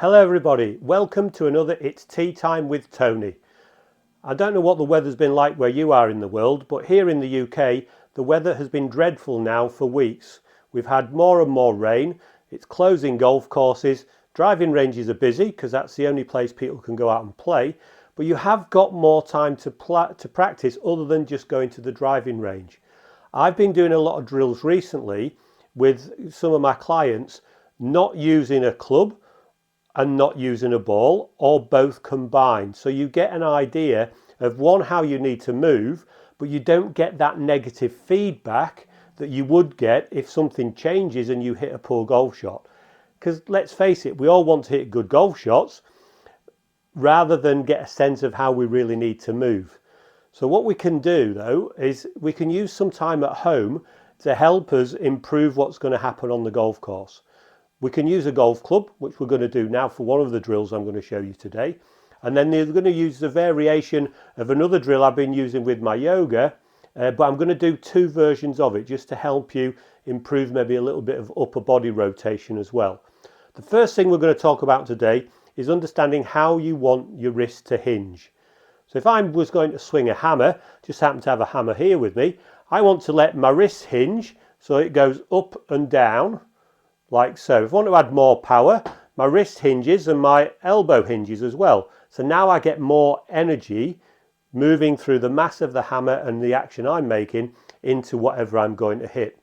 Hello everybody, welcome to another It's Tea Time with Tony. I don't know what the weather's been like where you are in the world, but here in the UK the weather has been dreadful now for weeks. We've had more and more rain, it's closing golf courses, driving ranges are busy because that's the only place people can go out and play, but you have got more time to practice other than just going to the driving range. I've been doing a lot of drills recently with some of my clients not using a club and not using a ball, or both combined. So you get an idea of one, how you need to move, but you don't get that negative feedback that you would get if something changes and you hit a poor golf shot. Because let's face it, we all want to hit good golf shots rather than get a sense of how we really need to move. So what we can do though is we can use some time at home to help us improve what's going to happen on the golf course. We can use a golf club, which we're going to do now for one of the drills I'm going to show you today. And then they're going to use the variation of another drill I've been using with my yoga, but I'm going to do two versions of it just to help you improve maybe a little bit of upper body rotation as well. The first thing we're going to talk about today is understanding how you want your wrist to hinge. So if I was going to swing a hammer, just happen to have a hammer here with me, I want to let my wrist hinge so it goes up and down, like so. If I want to add more power, my wrist hinges and my elbow hinges as well. So now I get more energy moving through the mass of the hammer and the action I'm making into whatever I'm going to hit.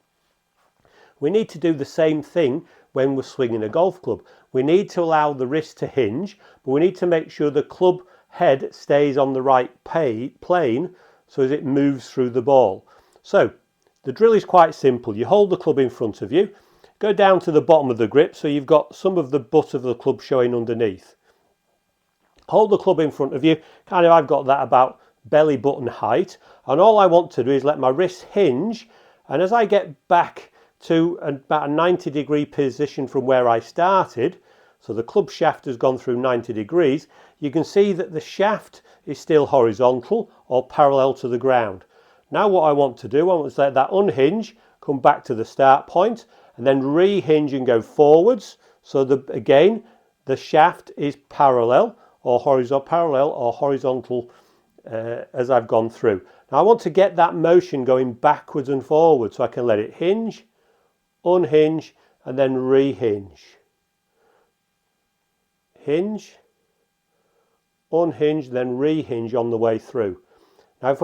We need to do the same thing when we're swinging a golf club. We need to allow the wrist to hinge, but we need to make sure the club head stays on the right plane so as it moves through the ball. So the drill is quite simple. You hold the club in front of you, go down to the bottom of the grip so you've got some of the butt of the club showing underneath. Hold the club in front of you, I've got that about belly button height, and all I want to do is let my wrist hinge, and as I get back to about a 90-degree position from where I started, so the club shaft has gone through 90 degrees, you can see that the shaft is still horizontal or parallel to the ground. Now what I want to do, I want to let that unhinge, come back to the start point, and then rehinge and go forwards. So again, the shaft is parallel or horizontal as I've gone through. Now I want to get that motion going backwards and forwards, so I can let it hinge, unhinge, and then rehinge. Hinge, unhinge, then rehinge on the way through. Now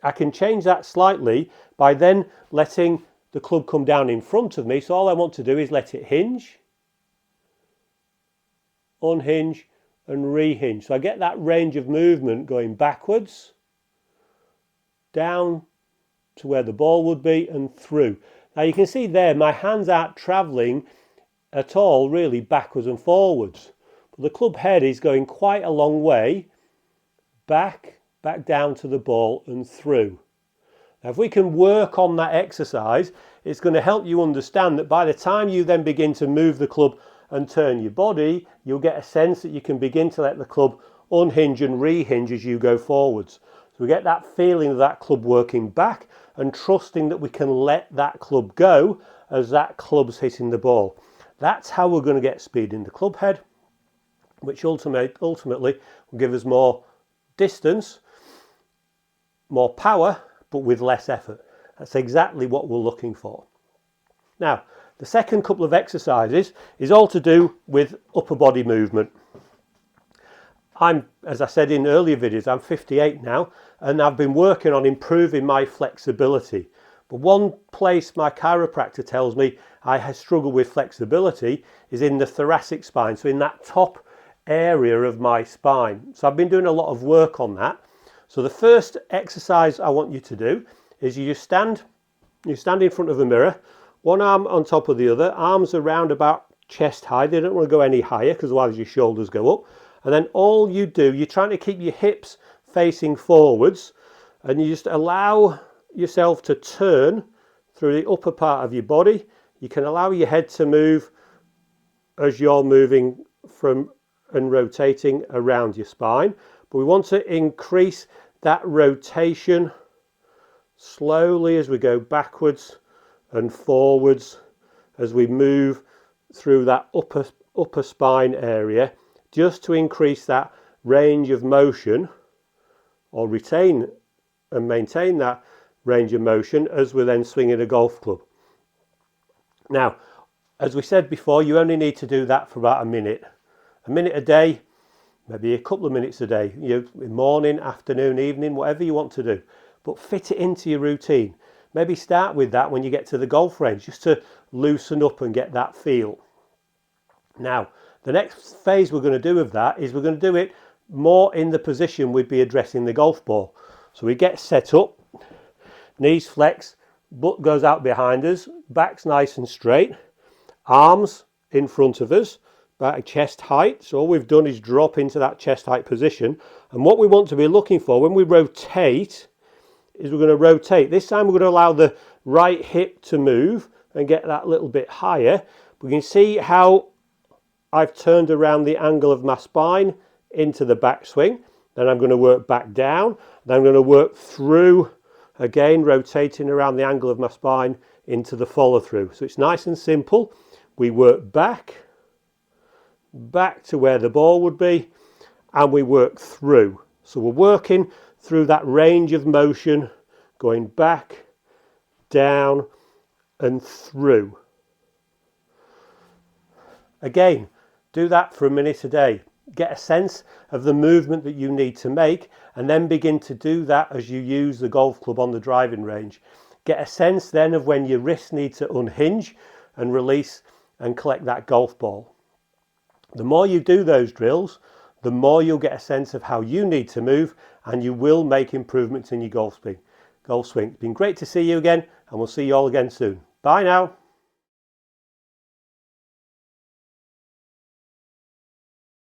I can change that slightly by then letting the club come down in front of me, so all I want to do is let it hinge, unhinge, and rehinge. So I get that range of movement going backwards, down to where the ball would be, and through. Now you can see there my hands aren't travelling at all really backwards and forwards, but the club head is going quite a long way back down to the ball and through. Now if we can work on that exercise, it's going to help you understand that by the time you then begin to move the club and turn your body, you'll get a sense that you can begin to let the club unhinge and rehinge as you go forwards. So we get that feeling of that club working back and trusting that we can let that club go as that club's hitting the ball. That's how we're going to get speed in the club head, which ultimately will give us more distance, more power, but with less effort. That's exactly what we're looking for. Now, the second couple of exercises is all to do with upper body movement. As I said in earlier videos, I'm 58 now, and I've been working on improving my flexibility. But one place my chiropractor tells me I struggle with flexibility is in the thoracic spine, so in that top area of my spine. So I've been doing a lot of work on that. So the first exercise I want you to do is you stand in front of a mirror, one arm on top of the other, arms around about chest high. They don't want to go any higher because otherwise your shoulders go up. And then all you do, you're trying to keep your hips facing forwards, and you just allow yourself to turn through the upper part of your body. You can allow your head to move as you're moving from and rotating around your spine, but we want to increase that rotation slowly as we go backwards and forwards as we move through that upper spine area just to increase that range of motion, or retain and maintain that range of motion as we're then swinging a golf club. Now, as we said before, you only need to do that for about a minute a day, maybe a couple of minutes a day, morning, afternoon, evening, whatever you want to do, but fit it into your routine. Maybe start with that when you get to the golf range, just to loosen up and get that feel. Now, the next phase we're going to do of that is we're going to do it more in the position we'd be addressing the golf ball. So we get set up, knees flex, butt goes out behind us, back's nice and straight, arms in front of us, about chest height. So all we've done is drop into that chest height position. And what we want to be looking for when we rotate is we're going to rotate. This time we're going to allow the right hip to move and get that little bit higher. We can see how I've turned around the angle of my spine into the backswing. Then I'm going to work back down. Then I'm going to work through, again rotating around the angle of my spine into the follow through. So it's nice and simple. We work back to where the ball would be, and we work through. So we're working through that range of motion, going back, down and through. Again, do that for a minute a day. Get a sense of the movement that you need to make, and then begin to do that as you use the golf club on the driving range. Get a sense then of when your wrists need to unhinge and release and collect that golf ball. The more you do those drills, the more you'll get a sense of how you need to move, and you will make improvements in your golf swing. It's been great to see you again, and we'll see you all again soon. Bye now.